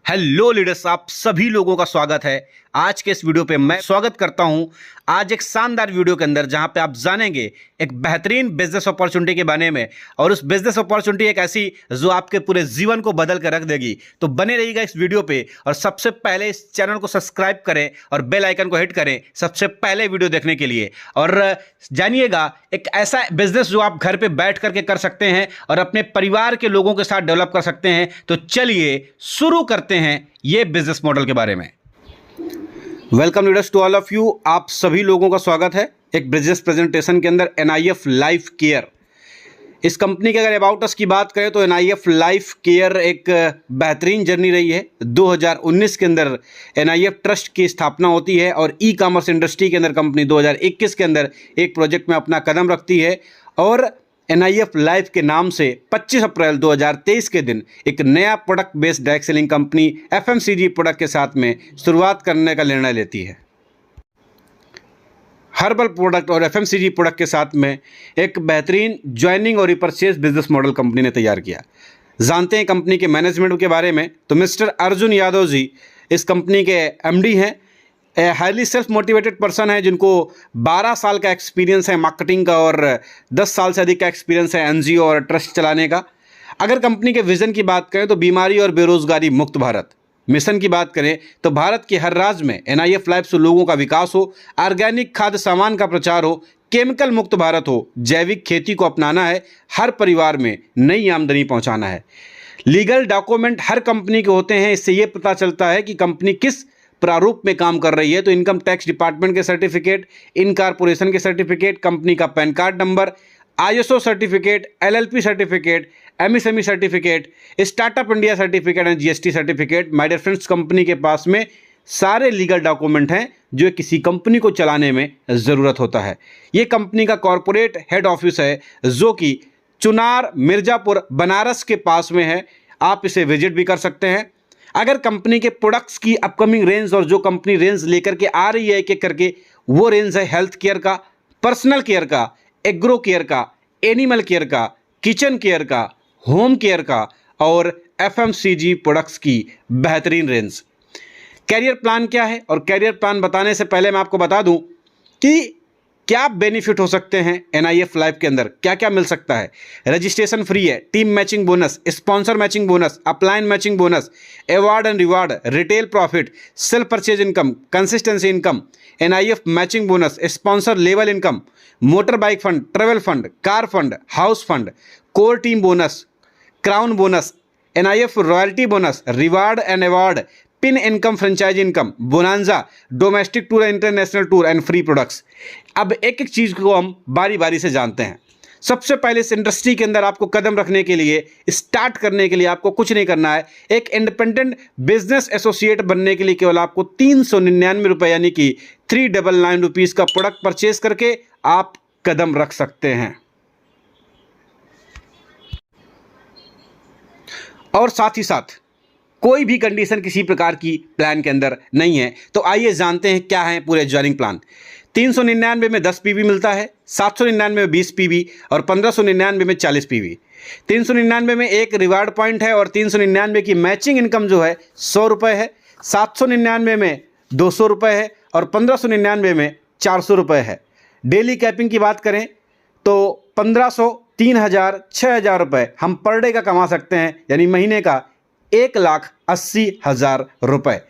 Hello leaders, आप सभी लोगों का स्वागत है। आज के इस वीडियो पे मैं स्वागत करता हूं आज एक शानदार वीडियो के अंदर, जहां पे आप जानेंगे एक बेहतरीन बिजनेस अपॉर्चुनिटी के बारे में। और उस बिजनेस अपॉर्चुनिटी एक ऐसी जो आपके पूरे जीवन को बदल कर रख देगी। तो बने रहिएगा इस वीडियो पे और सबसे पहले इस चैनल को सब्सक्राइब करें और बेल आइकन को हिट करें सबसे पहले वीडियो देखने के लिए। और जानिएगा एक ऐसा बिजनेस जो आप घर पे बैठ करके कर सकते हैं और अपने परिवार के लोगों के साथ डेवलप कर सकते हैं। तो चलिए शुरू करते हैं ये बिजनेस मॉडल के बारे में। Welcome leaders to all of you, आप सभी लोगों का स्वागत है एक बिजनेस प्रेजेंटेशन के अंदर। NIF लाइफ केयर, इस कंपनी के अगर अबाउट अस की बात करें तो NIF लाइफ केयर एक बेहतरीन जर्नी रही है। 2019 के अंदर NIF ट्रस्ट की स्थापना होती है और ई कॉमर्स इंडस्ट्री के अंदर कंपनी 2021 के अंदर एक प्रोजेक्ट में अपना कदम रखती है। और NIF लाइफ के नाम से 25 अप्रैल 2023 के दिन एक नया product based direct selling company FMCG product के साथ में शुरुआत करने का निर्णय लेती है। हर्बल प्रोडक्ट और FMCG प्रोडक्ट के साथ में एक बेहतरीन ज्वाइनिंग और रिपर्चेज बिजनेस मॉडल कंपनी ने तैयार किया। जानते हैं कंपनी के मैनेजमेंट के बारे में। तो मिस्टर अर्जुन यादव जी इस कंपनी के MD हैं। हाईली सेल्फ मोटिवेटेड पर्सन है जिनको 12 साल का एक्सपीरियंस है मार्केटिंग का और 10 साल से अधिक का एक्सपीरियंस है NGO और ट्रस्ट चलाने का। अगर कंपनी के विजन की बात करें तो बीमारी और बेरोजगारी मुक्त भारत। मिशन की बात करें तो भारत के हर राज्य में NIF लाइफ से लोगों का विकास हो, ऑर्गेनिक खाद्य सामान का प्रचार हो, केमिकल मुक्त भारत हो, जैविक खेती को अपनाना है, हर परिवार में नई आमदनी पहुंचाना है। लीगल डॉक्यूमेंट हर कंपनी के होते हैं, इससे ये पता चलता है कि कंपनी किस प्रारूप में काम कर रही है। तो इनकम टैक्स डिपार्टमेंट के सर्टिफिकेट, इनकॉर्पोरेशन के सर्टिफिकेट, कंपनी का PAN card number, ISO certificate, LLP certificate, MSME certificate, startup India certificate and GST certificate. My dear friends, company के पास में सारे लीगल डॉक्यूमेंट हैं जो किसी कंपनी को चलाने में ज़रूरत होता है। ये कंपनी का कॉरपोरेट हेड ऑफिस है जो कि चुनार मिर्ज़ापुर बनारस के पास में है। आप इसे विजिट भी कर सकते हैं। अगर कंपनी के प्रोडक्ट्स की अपकमिंग रेंज और जो कंपनी रेंज लेकर के आ रही है एक एक करके, वो रेंज है हेल्थ केयर का, पर्सनल केयर का, एग्रो केयर का, एनिमल केयर का, किचन केयर का, होम केयर का और FMCG प्रोडक्ट्स की बेहतरीन रेंज। कैरियर प्लान क्या है, और कैरियर प्लान बताने से पहले मैं आपको बता दूं कि क्या बेनिफिट हो सकते हैं NIF लाइफ के अंदर, क्या क्या मिल सकता है। रजिस्ट्रेशन फ्री है, team matching bonus, sponsor matching bonus, upline matching bonus, award and reward, retail profit, self purchase income, consistency income, NIF matching bonus, sponsor level income, motor bike fund, travel fund, car fund, house fund, core team bonus, crown bonus, NIF royalty bonus, reward and award, pin income, franchise income, bonanza, domestic tour, international tour and free products. अब एक एक चीज़ को हम बारी बारी से जानते हैं। सबसे पहले इस इंडस्ट्री के अंदर आपको कदम रखने के लिए, स्टार्ट करने के लिए आपको कुछ नहीं करना है। एक इंडिपेंडेंट बिजनेस एसोसिएट बनने के लिए केवल आपको 399 रुपये यानी कि 399 रुपीज़ का प्रोडक्ट परचेज करके आप कदम रख सकते हैं। और साथ ही साथ कोई भी कंडीशन किसी प्रकार की प्लान के अंदर नहीं है। तो आइए जानते हैं क्या है पूरे ज्वाइनिंग प्लान। 399 में 10 PV मिलता है, 799 में 20 PV और 1599 में 40 PV। 399 में एक रिवार्ड पॉइंट है और 399 की मैचिंग इनकम जो है 100 रुपये है, 799 में 200 रुपये है और 1599 में 400 रुपये है। डेली कैपिंग की बात करें तो 1500, 3000, 6000 रुपये हम पर डे का कमा सकते हैं, यानी महीने का 1,80,000 रुपये।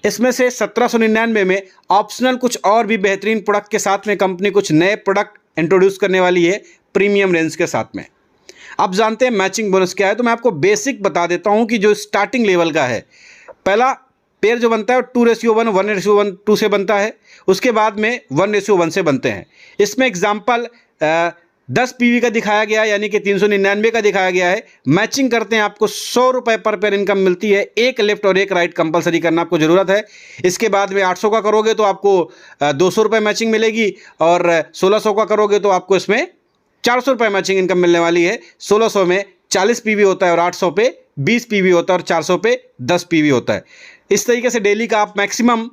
इसमें से 1799 में ऑप्शनल कुछ और भी बेहतरीन प्रोडक्ट के साथ में कंपनी कुछ नए प्रोडक्ट इंट्रोड्यूस करने वाली है प्रीमियम रेंज के साथ में। अब जानते हैं मैचिंग बोनस क्या है। तो मैं आपको बेसिक बता देता हूं कि जो स्टार्टिंग लेवल का है, पहला पेयर जो बनता है 2:1, 1:2 से बनता है। उसके बाद में 1:1 से बनते हैं। इसमें एग्जाम्पल 10 PV का दिखाया गया है, यानी कि 399 का दिखाया गया है। मैचिंग करते हैं आपको 100 रुपये पर पेयर इनकम मिलती है। एक लेफ्ट और एक राइट कंपलसरी करना आपको ज़रूरत है। इसके बाद में 800 का करोगे तो आपको 200 रुपये मैचिंग मिलेगी और 1600 का करोगे तो आपको इसमें 400 रुपये मैचिंग इनकम मिलने वाली है। 1600 में 40 PV होता है और 800 पे 20 PV होता है और 400 पे 10 PV होता है। इस तरीके से डेली का आप मैक्सिमम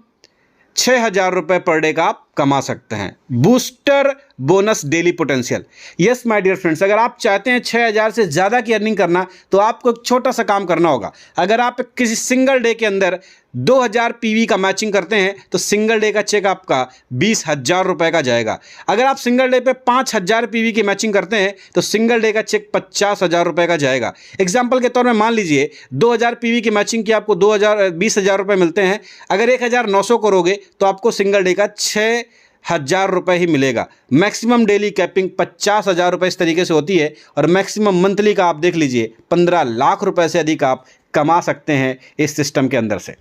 6,000 रुपये पर डे का आप कमा सकते हैं। Booster bonus daily potential. Yes my dear friends, अगर आप चाहते हैं 6000 से ज़्यादा की अर्निंग करना तो आपको एक छोटा सा काम करना होगा। अगर आप किसी सिंगल डे के अंदर 2000 पीवी का मैचिंग करते हैं तो सिंगल डे का चेक आपका 20,000 रुपये का जाएगा। अगर आप सिंगल डे पे 5000 पीवी की मैचिंग करते हैं तो सिंगल डे का चेक 50,000 रुपये का जाएगा। एग्जाम्पल के तौर में मान लीजिए 2000 पीवी की मैचिंग की आपको 20,000 रुपये मिलते हैं। अगर 1900 करोगे तो आपको सिंगल डे का 6,000 रुपये ही मिलेगा। मैक्सिमम डेली कैपिंग 50,000 रुपये इस तरीके से होती है और मैक्सिमम मंथली का आप देख लीजिए 15 लाख रुपए से अधिक आप कमा सकते हैं इस सिस्टम के अंदर से।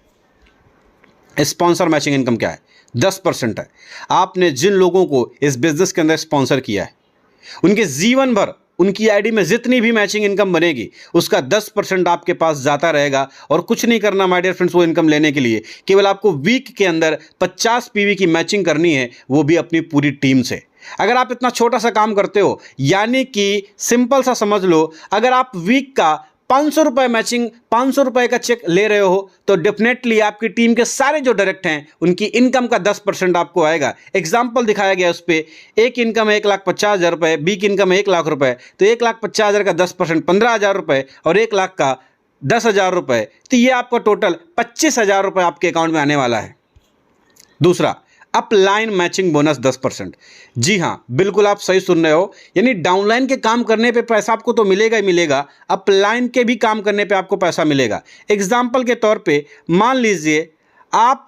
स्पॉन्सर मैचिंग इनकम क्या है? 10% है। आपने जिन लोगों को इस बिजनेस के अंदर स्पॉन्सर किया है उनके जीवन भर उनकी आईडी में जितनी भी मैचिंग इनकम बनेगी उसका 10% आपके पास जाता रहेगा। और कुछ नहीं करना माय डियर फ्रेंड्स वो इनकम लेने के लिए, केवल आपको वीक के अंदर 50 पीवी की मैचिंग करनी है, वो भी अपनी पूरी टीम से। अगर आप इतना छोटा सा काम करते हो, यानी कि सिंपल सा समझ लो, अगर आप वीक का 500 रुपये मैचिंग 500 रुपये का चेक ले रहे हो तो डेफिनेटली आपकी टीम के सारे जो डायरेक्ट हैं उनकी इनकम का 10% आपको आएगा। एग्जाम्पल दिखाया गया उस पर, एक इनकम है 1,50,000 रुपये, बी की इनकम है 1 लाख रुपये, तो 1,50,000 का 10% 15,000 रुपये और 1 लाख का 10,000 रुपये, तो ये आपका टोटल 25,000 रुपये आपके अकाउंट में आने वाला है। दूसरा, अपलाइन मैचिंग बोनस 10%। जी हाँ, बिल्कुल आप सही सुन रहे हो, यानी डाउनलाइन के काम करने पे पैसा आपको तो मिलेगा ही मिलेगा, अपलाइन के भी काम करने पे आपको पैसा मिलेगा। एग्जाम्पल के तौर पे मान लीजिए आप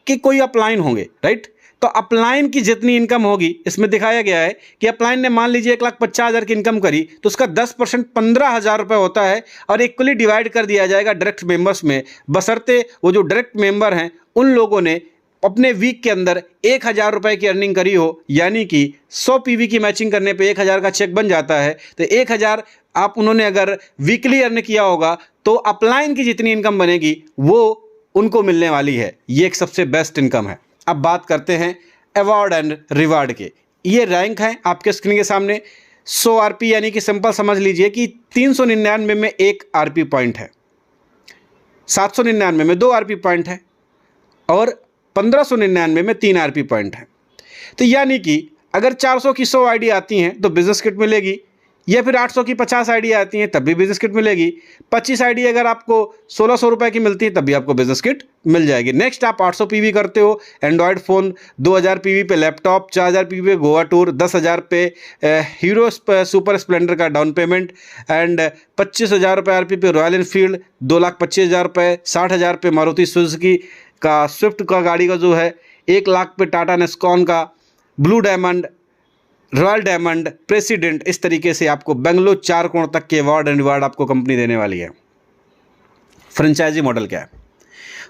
कि कोई अपलाइन होंगे, राइट, तो अपलाइन की जितनी इनकम होगी, इसमें दिखाया गया है कि अपलाइन ने मान लीजिए 1,50,000 की इनकम करी तो उसका 10% 15,000 रुपये होता है और इक्वली डिवाइड कर दिया जाएगा डायरेक्ट मेंबर्स में, बशर्ते वो जो डायरेक्ट मेंबर हैं उन लोगों ने अपने वीक के अंदर 1,000 रुपये की अर्निंग करी हो, यानी कि 100 पीवी की मैचिंग करने पे 1,000 का चेक बन जाता है। तो 1,000 आप उन्होंने अगर वीकली अर्न किया होगा तो अपलाइन की जितनी इनकम बनेगी वो उनको मिलने वाली है। ये एक सबसे बेस्ट इनकम है। अब बात करते हैं अवार्ड एंड रिवार्ड के। ये रैंक है आपके स्क्रीन के सामने। 100 आरपी, यानी कि सिंपल समझ लीजिए कि 399 में 1 आरपी पॉइंट है, 799 में 2 आरपी पॉइंट है और 1599 में 3 आरपी पॉइंट है। तो यानी कि अगर 400 की 100 आईडी आती हैं तो बिजनेस किट मिलेगी, या फिर 800 की 50 आईडी आती हैं तब भी बिजनेस किट मिलेगी। 25 आईडी अगर आपको 1,600 रुपये की मिलती है तब भी आपको बिजनेस किट मिल जाएगी। नेक्स्ट, आप 800 पीवी करते हो, एंड्रॉयड फ़ोन, 2,000 पीवी पे लैपटॉप, 4,000 पीवी पे गोवा टूर, 10,000 पे हीरो सुपर स्प्लेंडर का डाउन पेमेंट एंड 25,000 रुपये आरपी पे रॉयल एनफील्ड, 2,25,000 रुपये, 60,000 पे मारुति सुजुकी का स्विफ्ट का गाड़ी का जो है, 1 लाख पे टाटा नेस्कॉन का, blue diamond, royal diamond, president, इस तरीके से आपको बेंगलोर 4 करोड़ तक के अवार्ड एंड रिवार्ड आपको कंपनी देने वाली है। फ्रेंचाइजी मॉडल क्या है?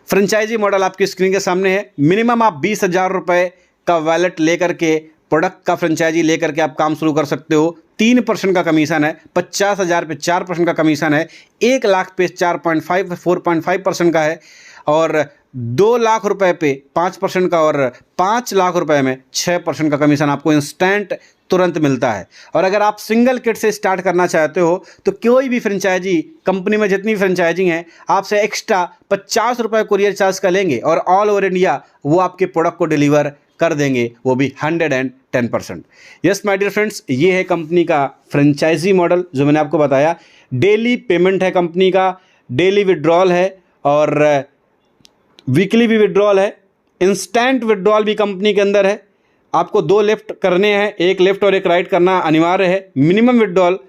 फ्रेंचाइजी मॉडल आपकी स्क्रीन के सामने है। मिनिमम आप 20,000 रुपये का वैलेट लेकर के, प्रोडक्ट का फ्रेंचाइजी लेकर के आप काम शुरू कर सकते हो। 3% का कमीशन है, 50,000 पे 4% का कमीशन है, 1 लाख पे 4.5% का है और 2 लाख रुपए पे 5% का और 5 लाख रुपए में 6% का कमीशन आपको इंस्टेंट तुरंत मिलता है। और अगर आप सिंगल किट से स्टार्ट करना चाहते हो तो कोई भी फ्रेंचाइजी कंपनी में जितनी फ्रेंचाइजी हैं आपसे एक्स्ट्रा 50 रुपये कुरियर चार्ज का लेंगे और ऑल ओवर इंडिया वो आपके प्रोडक्ट को डिलीवर कर देंगे, वो भी 110%। यस माय डियर फ्रेंड्स, ये है कंपनी का फ्रेंचाइजी मॉडल जो मैंने आपको बताया। डेली पेमेंट है कंपनी का, डेली विड्रॉल है और वीकली भी विड्रॉल है, इंस्टेंट विड्रॉल भी कंपनी के अंदर है। आपको 2 लेफ्ट करने हैं, एक लेफ्ट और एक राइट करना अनिवार्य है। मिनिमम विड्रॉल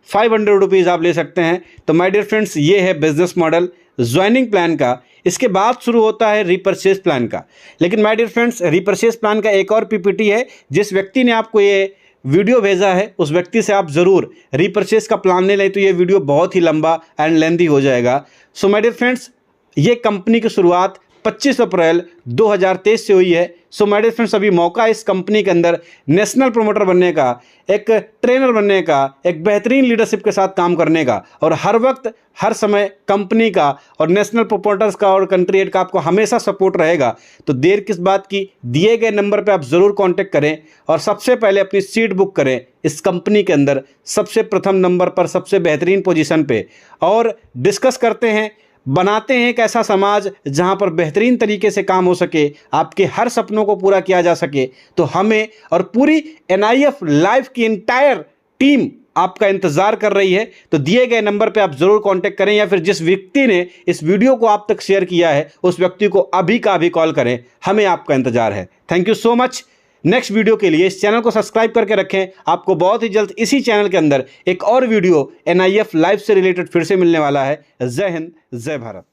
500 रुपीज़ आप ले सकते हैं। तो माय डियर फ्रेंड्स, ये है बिजनेस मॉडल ज्वाइनिंग प्लान का। इसके बाद शुरू होता है रीपर्चेज प्लान का। लेकिन my dear friends, repurchase plan का एक और पीपीटी है। जिस व्यक्ति ने आपको ये वीडियो भेजा है उस व्यक्ति से आप ज़रूर रीपर्चेज का प्लान ले लें, तो ये वीडियो बहुत ही लंबा एंड लेंथी हो जाएगा। सो माय डियर फ्रेंड्स, ये कंपनी की शुरुआत 25 अप्रैल 2023 से हुई है। सो माय डियर फ्रेंड्स, अभी मौका इस कंपनी के अंदर नेशनल प्रमोटर बनने का, एक ट्रेनर बनने का, एक बेहतरीन लीडरशिप के साथ काम करने का और हर वक्त हर समय कंपनी का और नेशनल प्रमोटर्स का और कंट्री हेड का आपको हमेशा सपोर्ट रहेगा। तो देर किस बात की, दिए गए नंबर पे आप ज़रूर कांटेक्ट करें और सबसे पहले अपनी सीट बुक करें इस कंपनी के अंदर सबसे प्रथम नंबर पर, सबसे बेहतरीन पोजीशन पे, और डिस्कस करते हैं बनाते हैं एक ऐसा समाज जहां पर बेहतरीन तरीके से काम हो सके, आपके हर सपनों को पूरा किया जा सके, तो हमें और पूरी NIF लाइफ की एंटायर टीम आपका इंतजार कर रही है। तो दिए गए नंबर पे आप जरूर कांटेक्ट करें, या फिर जिस व्यक्ति ने इस वीडियो को आप तक शेयर किया है उस व्यक्ति को अभी का अभी कॉल करें। हमें आपका इंतजार है। Thank you so much. Next video के लिए इस चैनल को सब्सक्राइब करके रखें। आपको बहुत ही जल्द इसी चैनल के अंदर एक और वीडियो NIF लाइफ से रिलेटेड फिर से मिलने वाला है। जय हिंद, जय भारत।